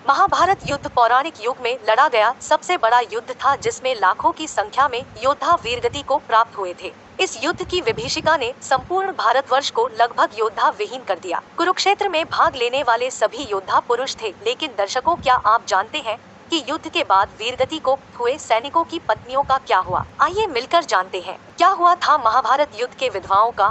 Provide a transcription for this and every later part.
महाभारत युद्ध पौराणिक युग में लड़ा गया सबसे बड़ा युद्ध था, जिसमें लाखों की संख्या में योद्धा वीरगति को प्राप्त हुए थे। इस युद्ध की विभीषिका ने संपूर्ण भारतवर्ष को लगभग योद्धा विहीन कर दिया। कुरुक्षेत्र में भाग लेने वाले सभी योद्धा पुरुष थे, लेकिन दर्शकों, क्या आप जानते हैं कि युद्ध के बाद वीरगति को हुए सैनिकों की पत्नियों का क्या हुआ? आइए मिलकर जानते हैं क्या हुआ था महाभारत युद्ध के विधवाओं का।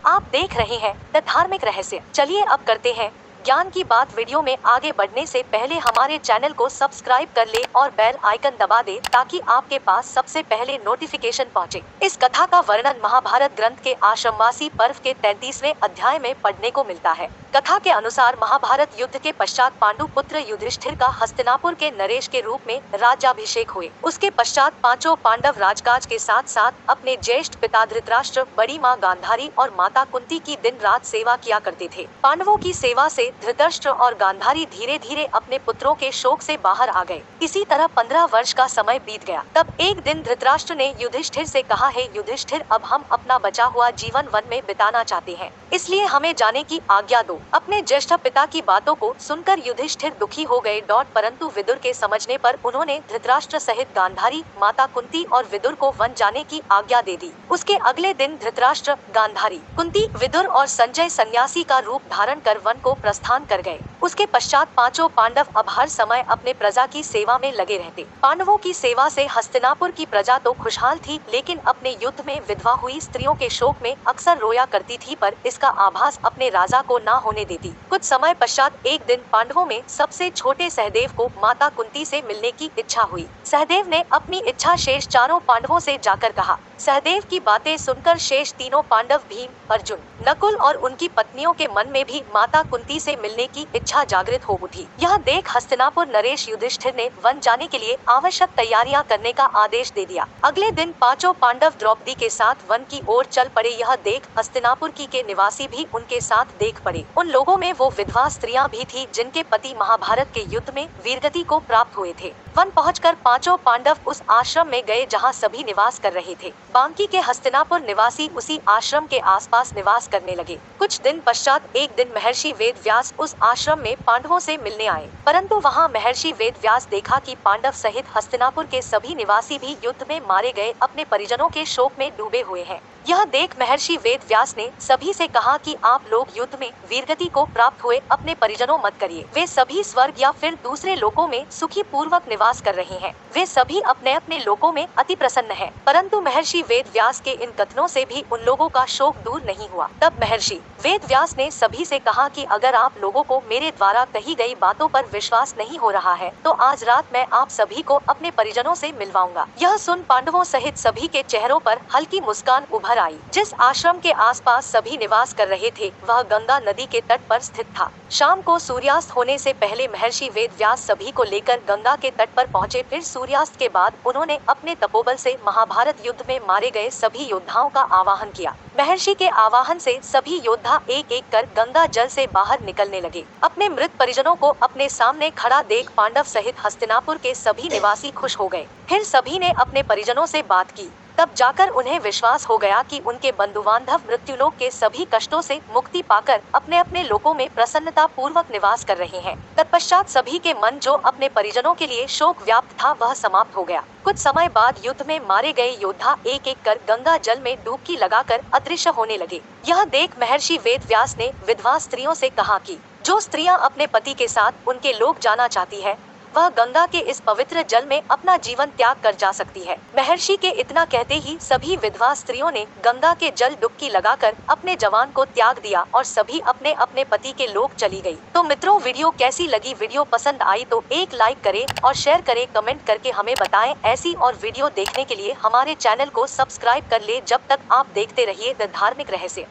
आप देख रहे हैं द धार्मिक रहस्य। चलिए अब करते हैं ज्ञान की बात। वीडियो में आगे बढ़ने से पहले हमारे चैनल को सब्सक्राइब कर ले और बेल आइकन दबा दे, ताकि आपके पास सबसे पहले नोटिफिकेशन पहुंचे। इस कथा का वर्णन महाभारत ग्रंथ के आश्रमवासी पर्व के 33वें अध्याय में पढ़ने को मिलता है। कथा के अनुसार महाभारत युद्ध के पश्चात पांडु पुत्र युधिष्ठिर का हस्तिनापुर के नरेश के रूप में राज्याभिषेक हुए। उसके पश्चात पांचों पांडव राजकाज के साथ साथ अपने ज्येष्ठ पिता धृतराष्ट्र, बड़ी माँ गांधारी और माता कुंती की दिन रात सेवा किया करते थे। पांडवों की सेवा से धृतराष्ट्र और गांधारी धीरे धीरे अपने पुत्रों के शोक से बाहर आ गए। इसी तरह 15 वर्ष का समय बीत गया। तब एक दिन धृतराष्ट्र ने युधिष्ठिर से कहा, है युधिष्ठिर, अब हम अपना बचा हुआ जीवन वन में बिताना चाहते हैं, इसलिए हमें जाने की आज्ञा दो। अपने ज्येष्ठ पिता की बातों को सुनकर युधिष्ठिर दुखी हो गए। परंतु विदुर के समझने पर उन्होंने धृतराष्ट्र सहित गांधारी, माता कुंती और विदुर को वन जाने की आज्ञा दे दी। उसके अगले दिन धृतराष्ट्र, गांधारी, कुंती, विदुर और संजय सन्यासी का रूप धारण कर वन को प्रस्थान कर गए। उसके पश्चात पांचों पांडव अब हर समय अपने प्रजा की सेवा में लगे रहते। पांडवों की सेवा से हस्तिनापुर की प्रजा तो खुशहाल थी, लेकिन अपने युद्ध में विधवा हुई स्त्रियों के शोक में अक्सर रोया करती थी, पर इसका आभास अपने राजा को न होने देती। कुछ समय पश्चात एक दिन पांडवों में सबसे छोटे सहदेव को माता कुंती से मिलने की इच्छा हुई। सहदेव ने अपनी इच्छा शेष चारों पांडवों से जाकर कहा। सहदेव की बातें सुनकर शेष तीनों पांडव भीम, अर्जुन, नकुल और उनकी पत्नियों के मन में भी माता कुंती से मिलने की इच्छा जागृत हो उठी। यह देख हस्तिनापुर नरेश युधिष्ठिर ने वन जाने के लिए आवश्यक तैयारियां करने का आदेश दे दिया। अगले दिन पांचों पांडव द्रौपदी के साथ वन की ओर चल पड़े। यह देख हस्तिनापुर के निवासी भी उनके साथ देख पड़े। उन लोगों में वो विधवा स्त्रियां भी थी जिनके पति महाभारत के युद्ध में वीरगति को प्राप्त हुए थे। वन पहुंचकर पांचों पांडव उस आश्रम में गए जहां सभी निवास कर रहे थे। बांकी के हस्तिनापुर निवासी उसी आश्रम के आसपास निवास करने लगे। कुछ दिन पश्चात एक दिन महर्षि वेदव्यास उस आश्रम में पांडवों से मिलने आए, परंतु वहां महर्षि वेदव्यास देखा कि पांडव सहित हस्तिनापुर के सभी निवासी भी युद्ध में मारे गए अपने परिजनों के शोक में डूबे हुए हैं। यह देख महर्षि वेदव्यास ने सभी से कहा कि आप लोग युद्ध में वीरगति को प्राप्त हुए अपने परिजनों मत करिए। वे सभी स्वर्ग या फिर दूसरे लोकों में सुखी पूर्वक निवास कर रहे हैं। वे सभी अपने अपने लोकों में अति प्रसन्न हैं। परंतु महर्षि वेदव्यास के इन कथनों से भी उन लोगों का शोक दूर नहीं हुआ। तब महर्षि वेदव्यास ने सभी से कहा कि अगर आप लोगों को मेरे द्वारा कही गई बातों पर विश्वास नहीं हो रहा है, तो आज रात मैं आप सभी को अपने परिजनों से मिलवाऊंगा। यह सुन पांडवों सहित सभी के चेहरों पर हल्की मुस्कान उभर आई। जिस आश्रम के आसपास सभी निवास कर रहे थे वह गंगा नदी के तट पर स्थित था। शाम को सूर्यास्त होने से पहले महर्षि वेदव्यास सभी को लेकर गंगा के तट पर पहुंचे। फिर सूर्यास्त के बाद उन्होंने अपने तपोबल से महाभारत युद्ध में मारे गए सभी योद्धाओं का आवाहन किया। महर्षि के आवाहन से सभी योद्धा एक एक कर गंगा जल से बाहर निकलने लगे। अपने मृत परिजनों को अपने सामने खड़ा देख पांडव सहित हस्तिनापुर के सभी निवासी खुश हो गए। फिर सभी ने अपने परिजनों से बात की। तब जाकर उन्हें विश्वास हो गया कि उनके बंधु बांधव मृत्युलोक के सभी कष्टों से मुक्ति पाकर अपने अपने लोकों में प्रसन्नता पूर्वक निवास कर रहे हैं। तत्पश्चात सभी के मन जो अपने परिजनों के लिए शोक व्याप्त था वह समाप्त हो गया। कुछ समय बाद युद्ध में मारे गए योद्धा एक एक कर गंगा जल में डुबकी लगाकर अदृश्य होने लगे। यह देख महर्षि वेदव्यास ने विधवा स्त्रियों से कहा कि जो स्त्रियां अपने पति के साथ उनके लोक जाना चाहती है, वह गंगा के इस पवित्र जल में अपना जीवन त्याग कर जा सकती है। महर्षि के इतना कहते ही सभी विधवा स्त्रियों ने गंगा के जल डुबकी लगाकर अपने जवान को त्याग दिया और सभी अपने अपने पति के लोक चली गई। तो मित्रों, वीडियो कैसी लगी? वीडियो पसंद आई तो एक लाइक करें और शेयर करें, कमेंट करके हमें बताएं। ऐसी और वीडियो देखने के लिए हमारे चैनल को सब्सक्राइब कर ले। जब तक आप देखते रहिए द धार्मिक रहस्य।